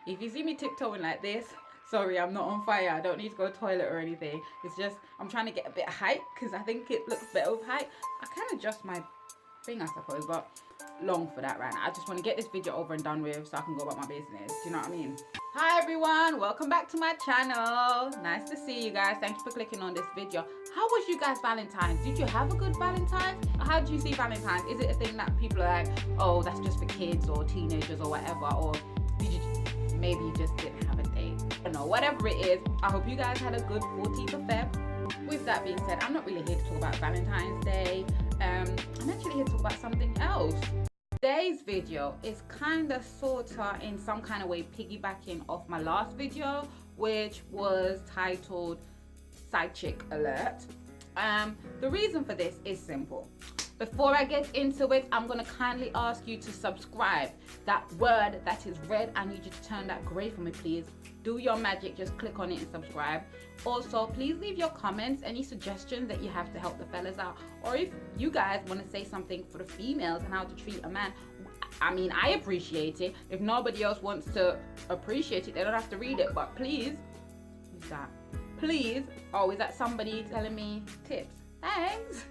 If you see me tiptoeing like this, sorry, I'm not on fire. I don't need to go to the toilet or anything. It's just I'm trying to get a bit of height because I think it looks better with height. I can adjust my thing, I suppose, but long for that right now. I just want to get this video over and done with so I can go about my business. Do you know what I mean? Hi everyone, welcome back to my channel. Nice to see you guys. Thank you for clicking on this video. How was you guys Valentine's? Did you have a good Valentine's? How do you see Valentine's? Is it a thing that people are like, oh, that's just for kids or teenagers or whatever? Or did you maybe you just didn't have a date? I don't know, whatever it is, I hope you guys had a good 14th of Feb. With that being said, I'm not really here to talk about Valentine's Day. I'm actually here to talk about something else. Today's video is kind of sorta in some kind of way piggybacking off my last video, which was titled Side Chick Alert. The reason for this is simple. Before I get into it, I'm going to kindly ask you to subscribe. That word that is red, I need you to turn that grey for me, please. Do your magic, just click on it and subscribe. Also, please leave your comments, any suggestions that you have to help the fellas out. Or if you guys want to say something for the females and how to treat a man, I mean, I appreciate it. If nobody else wants to appreciate it, they don't have to read it. But please, who's that? Please, oh, is that somebody telling me tips? Thanks.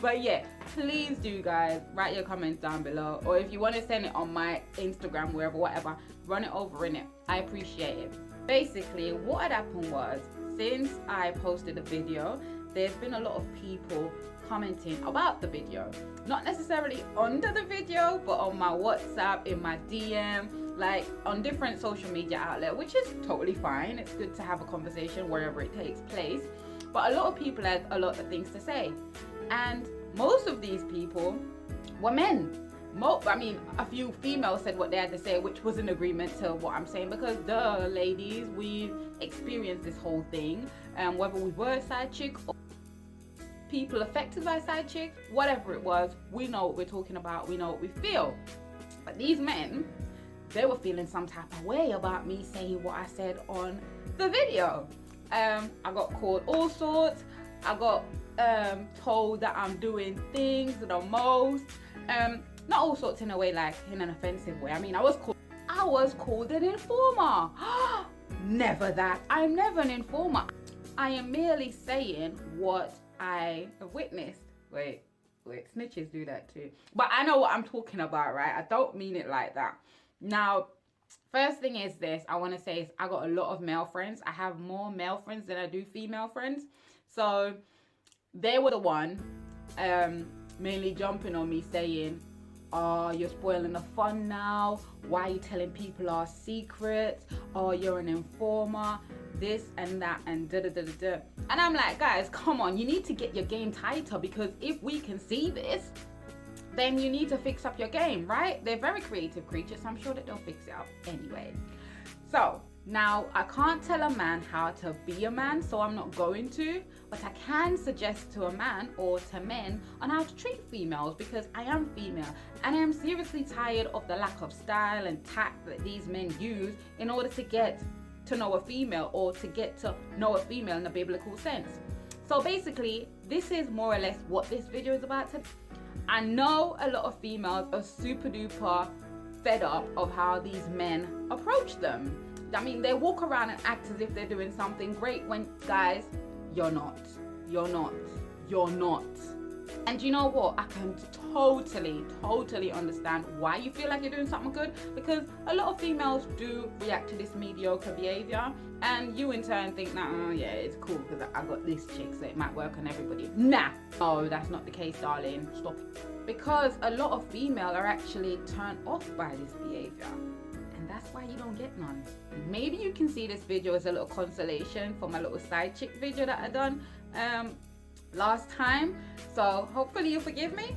But yeah, please do guys, write your comments down below, or if you want to send it on my Instagram, wherever, whatever, run it over in it. I appreciate it. Basically, what had happened was, since I posted the video, there's been a lot of people commenting about the video, not necessarily under the video, but on my WhatsApp, in my DM, like on different social media outlets, which is totally fine. It's good to have a conversation wherever it takes place, but a lot of people had a lot of things to say. And most of these people were men. I mean, a few females said what they had to say, which was in agreement to what I'm saying, because the ladies, we've experienced this whole thing, whether we were a side chick or people affected by side chick, whatever it was, we know what we're talking about, we know what we feel. But these men, they were feeling some type of way about me saying what I said on the video. I got called all sorts. I got told that I'm doing things the most, not all sorts in a way like in an offensive way. I mean, I was called an informer. Never that. I'm never an informer. I am merely saying what I have witnessed. Wait, snitches do that too. But I know what I'm talking about, right? I don't mean it like that. Now, first thing is this, I want to say is I got a lot of male friends. I have more male friends than I do female friends. So they were the one mainly jumping on me saying, oh, you're spoiling the fun now. Why are you telling people our secrets? Oh, you're an informer, this and that and da-da-da-da-da. And I'm like, guys, come on, you need to get your game tighter, because if we can see this, then you need to fix up your game, right? They're very creative creatures, so I'm sure that they'll fix it up anyway. So now, I can't tell a man how to be a man, so I'm not going to, but I can suggest to a man or to men on how to treat females, because I am female and I am seriously tired of the lack of style and tact that these men use in order to get to know a female, or to get to know a female in a biblical sense. So basically, this is more or less what this video is about. I know a lot of females are super duper fed up of how these men approach them. I mean, they walk around and act as if they're doing something great when, guys, you're not. You're not. You're not. And you know what? I can totally understand why you feel like you're doing something good, because a lot of females do react to this mediocre behavior, and you in turn think, nah, oh yeah, it's cool because I got this chick, so it might work on everybody. Nah, no, that's not the case, darling. Stop. Because a lot of females are actually turned off by this behavior. That's why you don't get none. Maybe you can see this video as a little consolation for my little side chick video that I done last time. So hopefully you forgive me.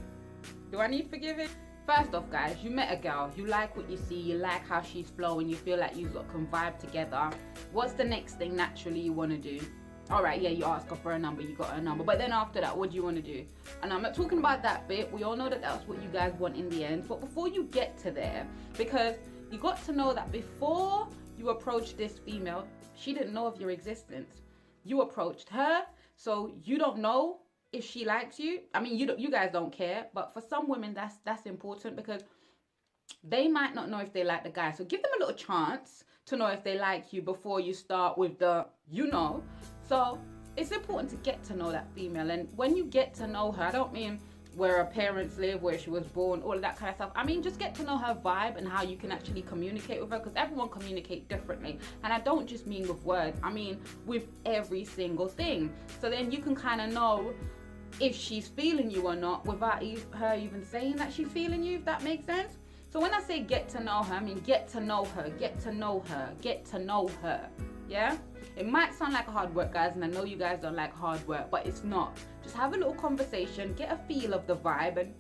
Do I need forgiving? First off, guys, you met a girl, you like what you see, you like how she's flowing, you feel like you can vibe together. What's the next thing naturally you want to do? All right, yeah, you ask her for a number, you got her number, but then after that, what do you want to do? And I'm not talking about that bit. We all know that that's what you guys want in the end. But before you get to there, because you got to know that before you approached this female, she didn't know of your existence. You approached her, so you don't know if she likes you. I mean, you guys don't care, but for some women, that's important, because they might not know if they like the guy. So give them a little chance to know if they like you before you start with the, you know. So it's important to get to know that female. And when you get to know her, I don't mean where her parents live, where she was born, all of that kind of stuff. I mean, just get to know her vibe and how you can actually communicate with her, because everyone communicates differently. And I don't just mean with words, I mean with every single thing. So then you can kind of know if she's feeling you or not without her even saying that she's feeling you, if that makes sense. So when I say get to know her, I mean get to know her, get to know her, get to know her. Yeah? It might sound like hard work, guys, and I know you guys don't like hard work, but it's not. Just have a little conversation, get a feel of the vibe, and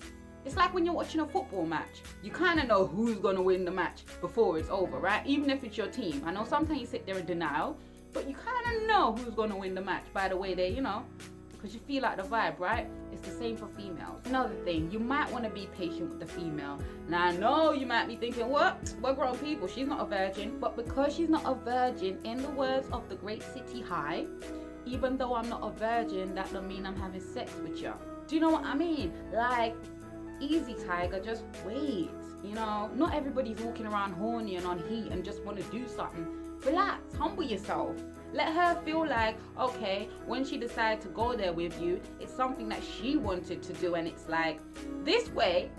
it's like when you're watching a football match. You kind of know who's going to win the match before it's over, right? Even if it's your team. I know sometimes you sit there in denial, but you kind of know who's going to win the match by the way they, you know, because you feel like the vibe, right? It's the same for females. Another thing, you might want to be patient with the female. Now I know you might be thinking, what? We're grown people, she's not a virgin. But because she's not a virgin, in the words of the great City High, even though I'm not a virgin, that don't mean I'm having sex with you. Do you know what I mean? Like, easy, Tiger, just wait. You know, not everybody's walking around horny and on heat and just want to do something. Relax, humble yourself. Let her feel like, okay, when she decided to go there with you, it's something that she wanted to do. And it's like, this way,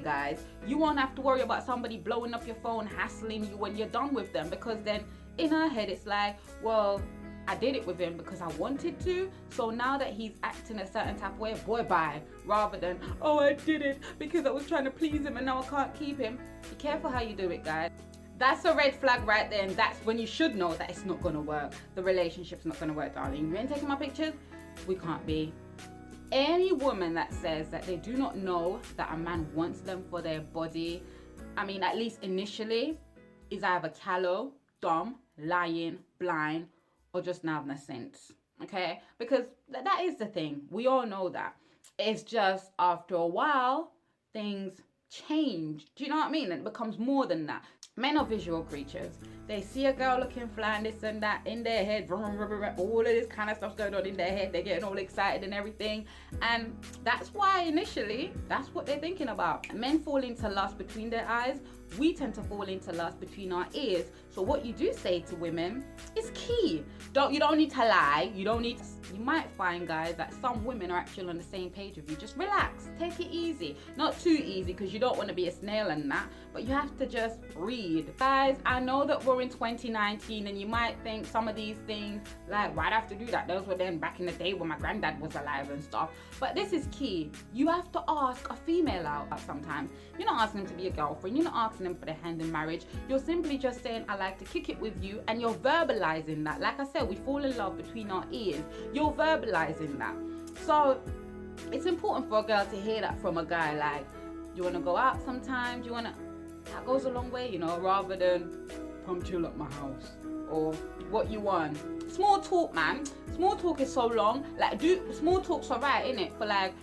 guys, you won't have to worry about somebody blowing up your phone, hassling you when you're done with them. Because then in her head, it's like, well, I did it with him because I wanted to. So now that he's acting a certain type of way, boy, bye. Rather than, oh, I did it because I was trying to please him and now I can't keep him. Be careful how you do it, guys. That's a red flag right there, and that's when you should know that it's not gonna work. The relationship's not gonna work, darling. You ain't taking my pictures? We can't be. Any woman that says that they do not know that a man wants them for their body, I mean, at least initially, is either callow, dumb, lying, blind, or just not having a sense. Okay? Because that is the thing. We all know that. It's just after a while, things change. Do you know what I mean? And it becomes more than that. Men are visual creatures. They see a girl looking fly and this and that in their head, all of this kind of stuff's going on in their head. They're getting all excited and everything. And that's why initially, that's what they're thinking about. Men fall into lust between their eyes. We tend to fall into lust between our ears. So what you do say to women is key. You don't need to lie. You might find, guys, that some women are actually on the same page with you. Just relax, take it easy. Not too easy because you don't want to be a snail and that, but you have to just read. Guys, I know that we're in 2019 and you might think some of these things, like, why'd I have to do that? Those were then back in the day when my granddad was alive and stuff. But this is key. You have to ask a female out sometimes. You're not asking them to be a girlfriend. You're not asking them for their hand in marriage. You're simply just saying, I like to kick it with you, and you're verbalizing that. Like I said, we fall in love between our ears. You're verbalizing that. So it's important for a girl to hear that from a guy. Like, you want to go out sometimes, that goes a long way, you know, rather than come chill at my house or what you want. Small talk, man. Small talk is so long. Like, small talk's alright, innit, for like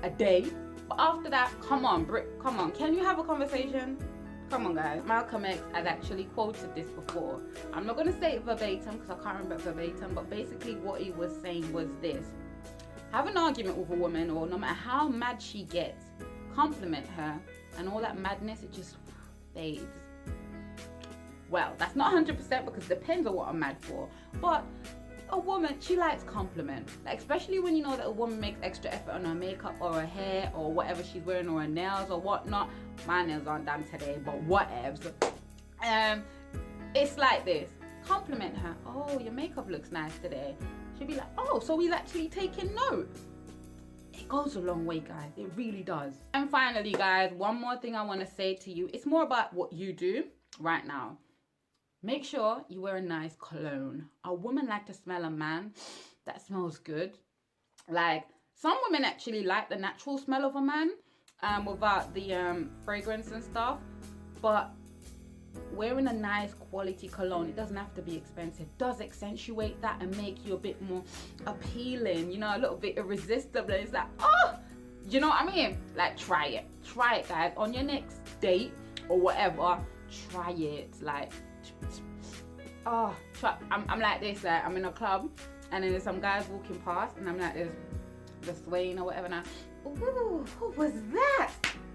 a day. But after that, come on, can you have a conversation? Come on, guys. Malcolm X had actually quoted this before. I'm not going to say it verbatim because I can't remember verbatim, but basically what he was saying was this. Have an argument with a woman, or no matter how mad she gets, compliment her, and all that madness, it just fades. Well, that's not 100% because it depends on what I'm mad for. But a woman, she likes compliment. Like, especially when you know that a woman makes extra effort on her makeup or her hair or whatever she's wearing, or her nails or whatnot. My nails aren't done today, but whatevs. It's like this. Compliment her. Oh, your makeup looks nice today. She'll be like, oh, so he's actually taking notes. It goes a long way, guys. It really does. And finally, guys, one more thing I want to say to you. It's more about what you do right now. Make sure you wear a nice cologne. A woman like to smell a man that smells good. Like, some women actually like the natural smell of a man without the fragrance and stuff. But wearing a nice quality cologne, it doesn't have to be expensive, does accentuate that and make you a bit more appealing, you know, a little bit irresistible. It's like, oh, you know what I mean? Like, try it, guys. On your next date or whatever, try it. Like, oh, I'm like this. Like, I'm in a club and then there's some guys walking past and I'm like this, just swaying or whatever. Now, ooh, what was that?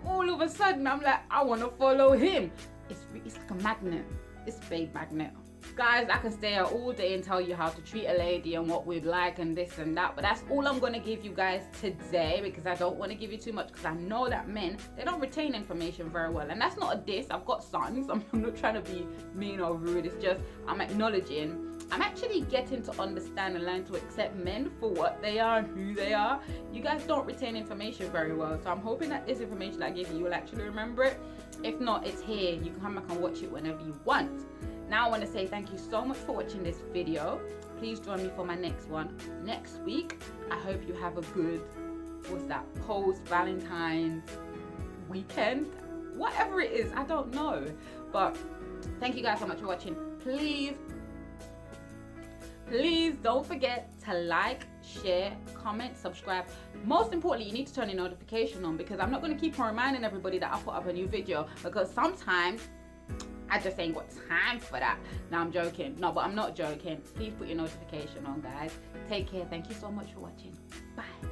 all of a sudden I'm like, I want to follow him. It's like a magnet. It's a babe magnet. Guys, I can stay here all day and tell you how to treat a lady and what we'd like and this and that, but that's all I'm going to give you guys today, because I don't want to give you too much, because I know that men, they don't retain information very well. And that's not a diss. I've got sons. I'm not trying to be mean or rude. It's just I'm acknowledging, I'm actually getting to understand and learn to accept men for what they are and who they are. You guys don't retain information very well, so I'm hoping that this information I give you will actually remember it. If not, it's here. You can come back and watch it whenever you want. Now I want to say thank you so much for watching this video. Please join me for my next one next week. I hope you have a good, post-Valentine's weekend? Whatever it is, I don't know. But thank you guys so much for watching. Please don't forget to like, share, comment, subscribe. Most importantly, you need to turn your notification on, because I'm not going to keep on reminding everybody that I put up a new video, because sometimes I just ain't got time for that. No, I'm joking. No, but I'm not joking. Please put your notification on, guys. Take care. Thank you so much for watching. Bye.